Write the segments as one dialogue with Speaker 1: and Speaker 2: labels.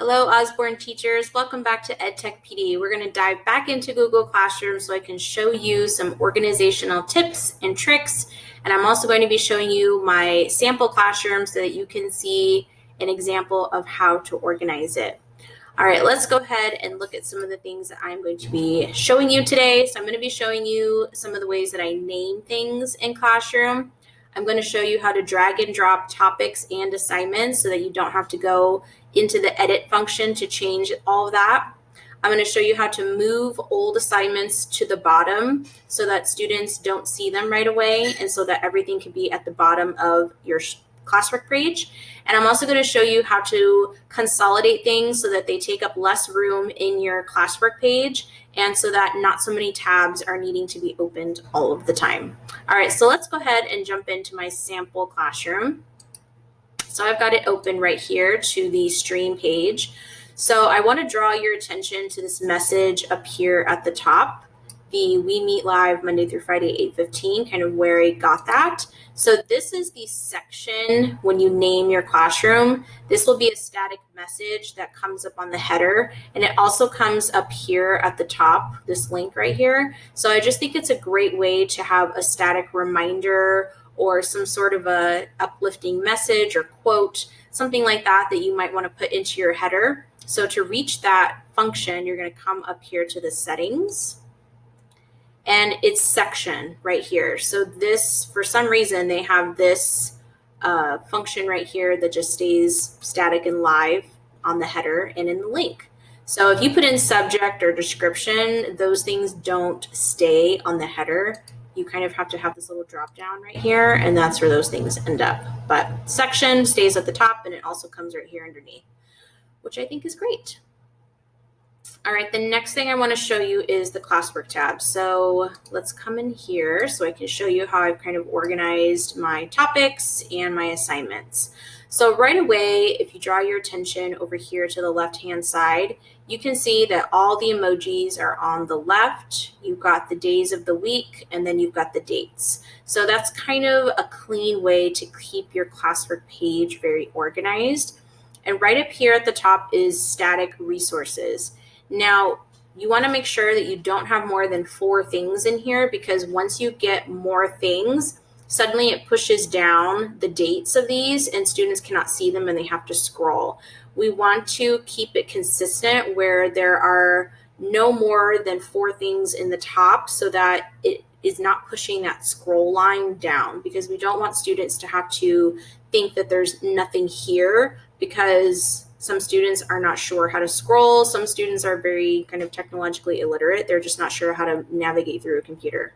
Speaker 1: Hello, Osborne teachers. Welcome back to EdTech PD. We're going to dive back into Google Classroom so I can show you some organizational tips and tricks. And I'm also going to be showing you my sample classroom so that you can see an example of how to organize it. All right, let's go ahead and look at some of the things that I'm going to be showing you today. So I'm going to be showing you some of the ways that I name things in Classroom. I'm going to show you how to drag and drop topics and assignments so that you don't have to go into the edit function to change all of that. I'm going to show you how to move old assignments to the bottom so that students don't see them right away and so that everything can be at the bottom of your Classwork page. And I'm also going to show you how to consolidate things so that they take up less room in your Classwork page and so that not so many tabs are needing to be opened all of the time. All right, so let's go ahead and jump into my sample classroom. So I've got it open right here to the stream page. So I want to draw your attention to this message up here at the top, the We Meet Live Monday through Friday, 8:15, kind of where I got that. So this is the section when you name your classroom. This will be a static message that comes up on the header, and it also comes up here at the top, this link right here. So I just think it's a great way to have a static reminder or some sort of a uplifting message or quote, something like that that you might want to put into your header. So to reach that function, you're going to come up here to the settings. And it's section right here. So this, for some reason, they have this function right here that just stays static and live on the header and in the link. So if you put in subject or description, those things don't stay on the header. You kind of have to have this little drop down right here, and that's where those things end up. But section stays at the top, and it also comes right here underneath, which I think is great. All right, the next thing I want to show you is the Classwork tab. So let's come in here so I can show you how I've kind of organized my topics and my assignments. So right away, if you draw your attention over here to the left-hand side, you can see that all the emojis are on the left. You've got the days of the week, and then you've got the dates. So that's kind of a clean way to keep your Classwork page very organized. And right up here at the top is static resources. Now, you want to make sure that you don't have more than 4 things in here because once you get more things, suddenly it pushes down the dates of these and students cannot see them and they have to scroll. We want to keep it consistent where there are no more than 4 things in the top so that it is not pushing that scroll line down because we don't want students to have to think that there's nothing here because some students are not sure how to scroll. Some students are very kind of technologically illiterate. They're just not sure how to navigate through a computer.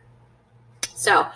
Speaker 1: So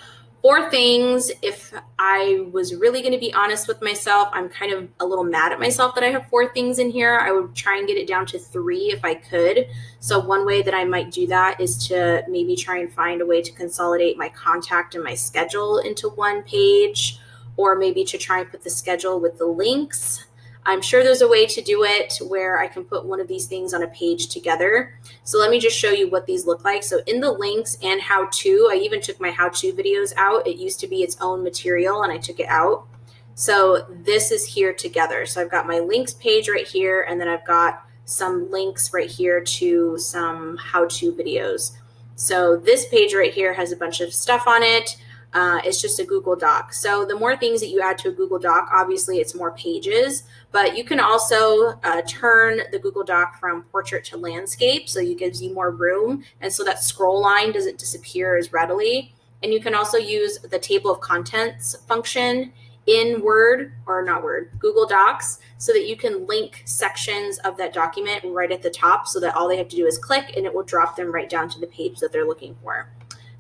Speaker 1: 4 things. If I was really going to be honest with myself, I'm kind of a little mad at myself that I have 4 things in here. I would try and get it down to 3 if I could. So one way that I might do that is to maybe try and find a way to consolidate my contact and my schedule into one page, or maybe to try and put the schedule with the links. I'm sure there's a way to do it where I can put one of these things on a page together. So let me just show you what these look like. So in the links and how-to, I even took my how-to videos out. It used to be its own material and I took it out. So this is here together. So I've got my links page right here, and then I've got some links right here to some how-to videos. So this page right here has a bunch of stuff on it. It's just a Google Doc. So the more things that you add to a Google Doc, obviously it's more pages, but you can also turn the Google Doc from portrait to landscape, so it gives you more room, and so that scroll line doesn't disappear as readily. And you can also use the table of contents function in Google Docs, so that you can link sections of that document right at the top so that all they have to do is click and it will drop them right down to the page that they're looking for.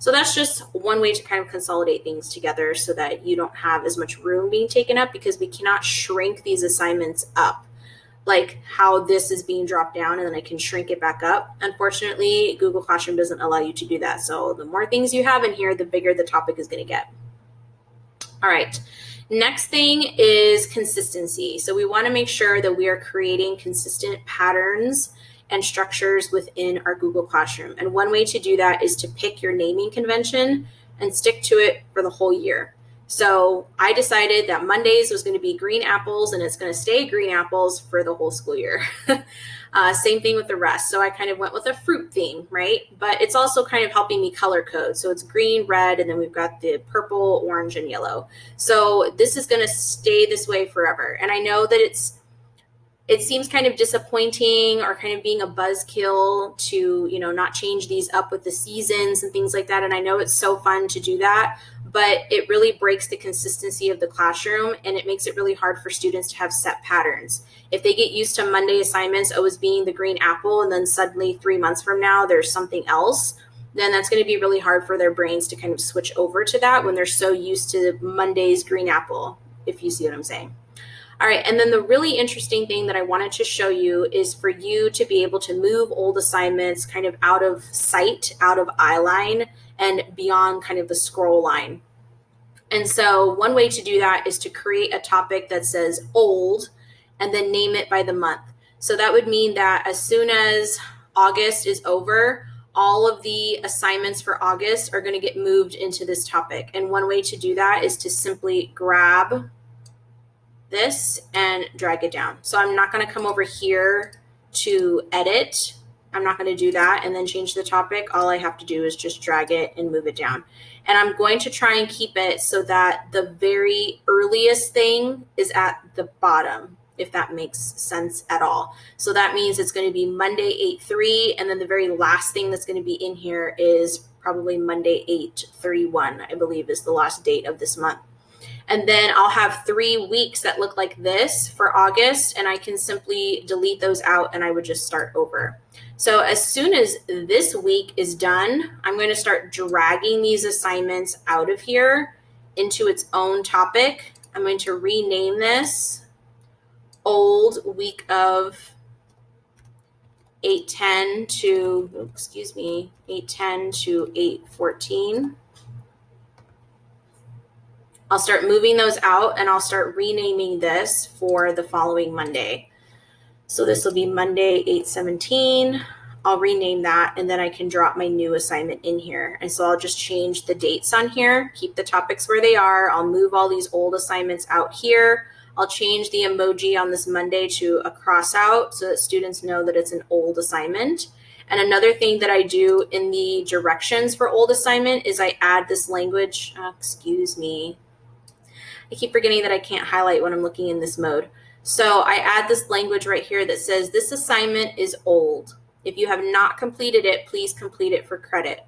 Speaker 1: So that's just one way to kind of consolidate things together so that you don't have as much room being taken up, because we cannot shrink these assignments up like how this is being dropped down and then I can shrink it back up. Unfortunately, Google Classroom doesn't allow you to do that. So the more things you have in here, the bigger the topic is going to get. All right. Next thing is consistency. So we want to make sure that we are creating consistent patterns and structures within our Google Classroom. And one way to do that is to pick your naming convention and stick to it for the whole year. So I decided that Mondays was going to be green apples, and it's going to stay green apples for the whole school year. Same thing with the rest. So I kind of went with a fruit theme, right? But it's also kind of helping me color code. So it's green, red, and then we've got the purple, orange, and yellow. So this is going to stay this way forever. And I know that it seems kind of disappointing or kind of being a buzzkill to, not change these up with the seasons and things like that. And I know it's so fun to do that, but it really breaks the consistency of the classroom, and it makes it really hard for students to have set patterns. If they get used to Monday assignments always being the green apple, and then suddenly 3 months from now there's something else, then that's going to be really hard for their brains to kind of switch over to that when they're so used to Monday's green apple, if you see what I'm saying. All right, and then the really interesting thing that I wanted to show you is for you to be able to move old assignments kind of out of sight, out of eye line, and beyond kind of the scroll line. And so one way to do that is to create a topic that says old and then name it by the month. So that would mean that as soon as August is over, all of the assignments for August are going to get moved into this topic. And one way to do that is to simply grab this and drag it down. So I'm not going to come over here to edit. I'm not going to do that and then change the topic. All I have to do is just drag it and move it down. And I'm going to try and keep it so that the very earliest thing is at the bottom, if that makes sense at all. So that means it's going to be Monday 8/3, and then the very last thing that's going to be in here is probably Monday 8/31, I believe is the last date of this month. And then I'll have 3 weeks that look like this for August, and I can simply delete those out and I would just start over. So as soon as this week is done, I'm going to start dragging these assignments out of here into its own topic. I'm going to rename this old week of 8/10 to 8/14. I'll start moving those out and I'll start renaming this for the following Monday. So this will be Monday 8/17. I'll rename that, and then I can drop my new assignment in here. And so I'll just change the dates on here, keep the topics where they are. I'll move all these old assignments out here. I'll change the emoji on this Monday to a cross out so that students know that it's an old assignment. And another thing that I do in the directions for old assignment is I add this language, I keep forgetting that I can't highlight when I'm looking in this mode. So I add this language right here that says this assignment is old. If you have not completed it, please complete it for credit.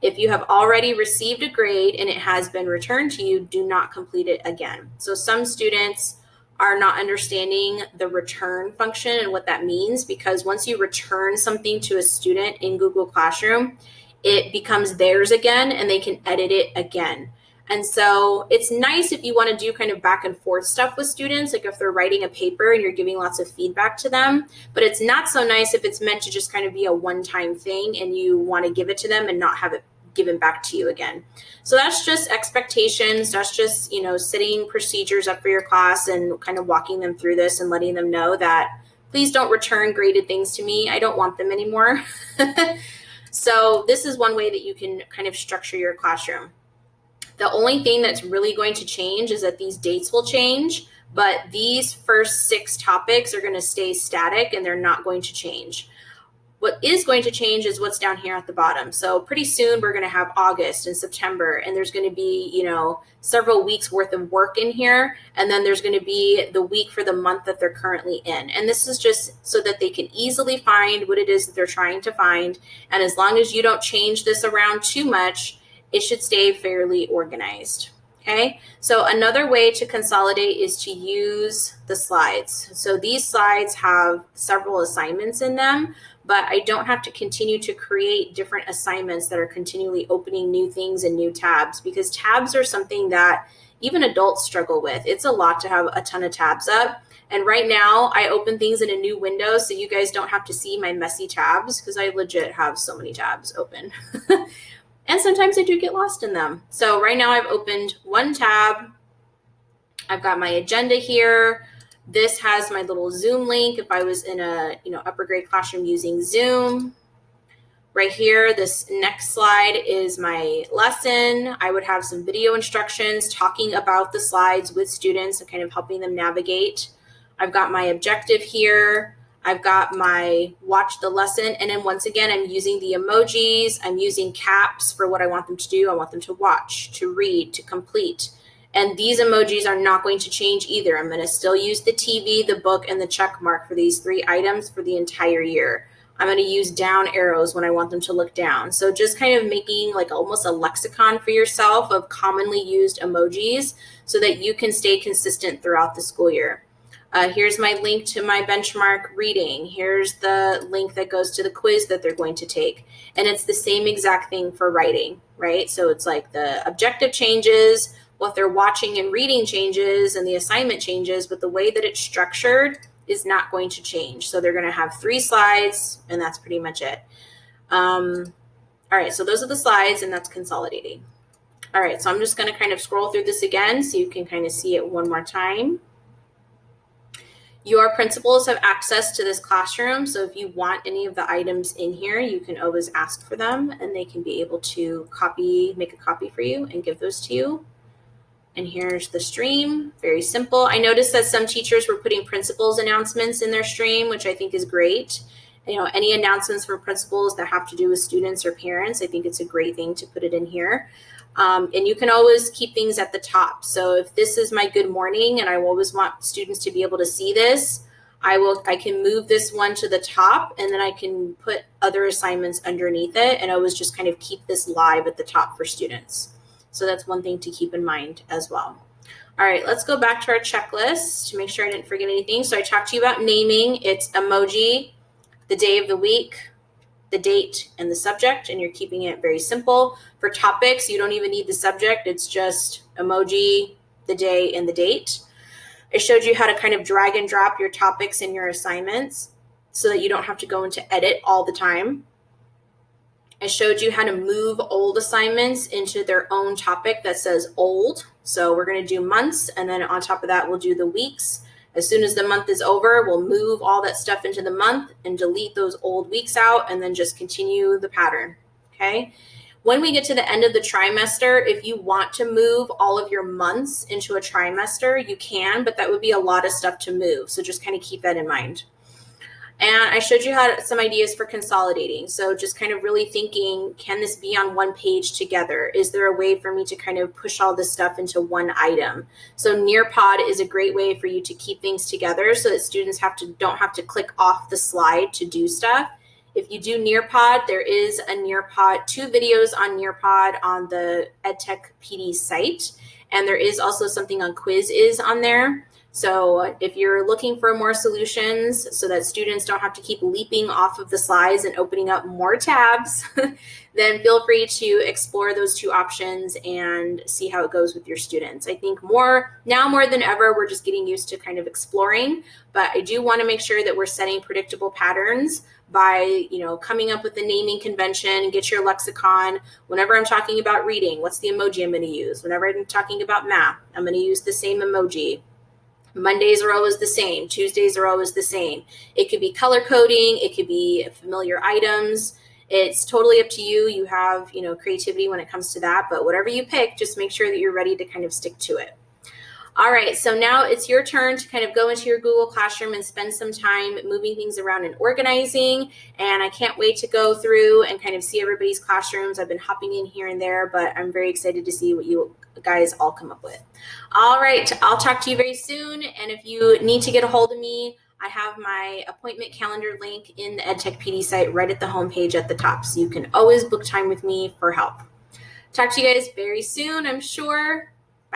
Speaker 1: If you have already received a grade and it has been returned to you, do not complete it again. So some students are not understanding the return function and what that means, because once you return something to a student in Google Classroom, it becomes theirs again and they can edit it again. And so it's nice if you want to do kind of back and forth stuff with students, like if they're writing a paper and you're giving lots of feedback to them, but it's not so nice if it's meant to just kind of be a one-time thing and you want to give it to them and not have it given back to you again. So that's just expectations. That's just, setting procedures up for your class and kind of walking them through this and letting them know that please don't return graded things to me. I don't want them anymore. So this is one way that you can kind of structure your classroom. The only thing that's really going to change is that these dates will change, but these first 6 topics are going to stay static and they're not going to change. What is going to change is what's down here at the bottom. So pretty soon we're going to have August and September, and there's going to be, several weeks worth of work in here. And then there's going to be the week for the month that they're currently in. And this is just so that they can easily find what it is that they're trying to find. And as long as you don't change this around too much, it should stay fairly organized. Okay, so another way to consolidate is to use the slides. So these slides have several assignments in them, but I don't have to continue to create different assignments that are continually opening new things and new tabs, because tabs are something that even adults struggle with. It's a lot to have a ton of tabs up. And right now I open things in a new window so you guys don't have to see my messy tabs, because I legit have so many tabs open. And sometimes I do get lost in them. So right now I've opened one tab. I've got my agenda here. This has my little Zoom link if I was in a upper grade classroom using Zoom. Right here, this next slide is my lesson. I would have some video instructions talking about the slides with students and kind of helping them navigate. I've got my objective here. I've got my watch the lesson. And then once again, I'm using the emojis. I'm using caps for what I want them to do. I want them to watch, to read, to complete. And these emojis are not going to change either. I'm going to still use the TV, the book, and the check mark for these 3 items for the entire year. I'm going to use down arrows when I want them to look down. So just kind of making like almost a lexicon for yourself of commonly used emojis so that you can stay consistent throughout the school year. Here's my link to my benchmark reading. Here's the link that goes to the quiz that they're going to take. And it's the same exact thing for writing, right? So it's like the objective changes, what they're watching and reading changes, and the assignment changes, but the way that it's structured is not going to change. So they're going to have 3 slides, and that's pretty much it. All right, so those are the slides, and that's consolidating. All right, so I'm just going to kind of scroll through this again so you can kind of see it one more time. Your principals have access to this classroom, so if you want any of the items in here, you can always ask for them, and they can be able to make a copy for you and give those to you. And here's the stream, very simple. I noticed that some teachers were putting principals announcements in their stream, which I think is great. You know, any announcements from principals that have to do with students or parents, I think it's a great thing to put it in here. And you can always keep things at the top. So if this is my good morning and I always want students to be able to see this, I can move this one to the top, and then I can put other assignments underneath it, and always just kind of keep this live at the top for students. So that's one thing to keep in mind as well. All right, let's go back to our checklist to make sure I didn't forget anything. So I talked to you about naming. It's emoji, the day of the week, the date, and the subject, and you're keeping it very simple. For topics, you don't even need the subject. It's just emoji, the day, and the date. I showed you how to kind of drag and drop your topics in your assignments so that you don't have to go into edit all the time. I showed you how to move old assignments into their own topic that says old. So we're going to do months, and then on top of that, we'll do the weeks. As soon as the month is over, we'll move all that stuff into the month and delete those old weeks out, and then just continue the pattern, okay? When we get to the end of the trimester, if you want to move all of your months into a trimester, you can, but that would be a lot of stuff to move. So just kind of keep that in mind. And I showed you some ideas for consolidating. So just kind of really thinking, can this be on one page together? Is there a way for me to kind of push all this stuff into one item? So Nearpod is a great way for you to keep things together so that students don't have to click off the slide to do stuff. If you do Nearpod, there is a Nearpod, 2 videos on Nearpod on the EdTech PD site. And there is also something on Quiz on there. So if you're looking for more solutions so that students don't have to keep leaping off of the slides and opening up more tabs, then feel free to explore those 2 options and see how it goes with your students. I think now more than ever, we're just getting used to kind of exploring, but I do want to make sure that we're setting predictable patterns by, coming up with the naming convention, get your lexicon. Whenever I'm talking about reading, what's the emoji I'm going to use? Whenever I'm talking about math, I'm going to use the same emoji. Mondays are always the same. Tuesdays are always the same. It could be color coding. It could be familiar items. It's totally up to you. You have, creativity when it comes to that. But whatever you pick, just make sure that you're ready to kind of stick to it. All right, so now it's your turn to kind of go into your Google Classroom and spend some time moving things around and organizing. And I can't wait to go through and kind of see everybody's classrooms. I've been hopping in here and there, but I'm very excited to see what you guys all come up with. All right, I'll talk to you very soon. And if you need to get a hold of me, I have my appointment calendar link in the EdTech PD site right at the homepage at the top. So you can always book time with me for help. Talk to you guys very soon, I'm sure.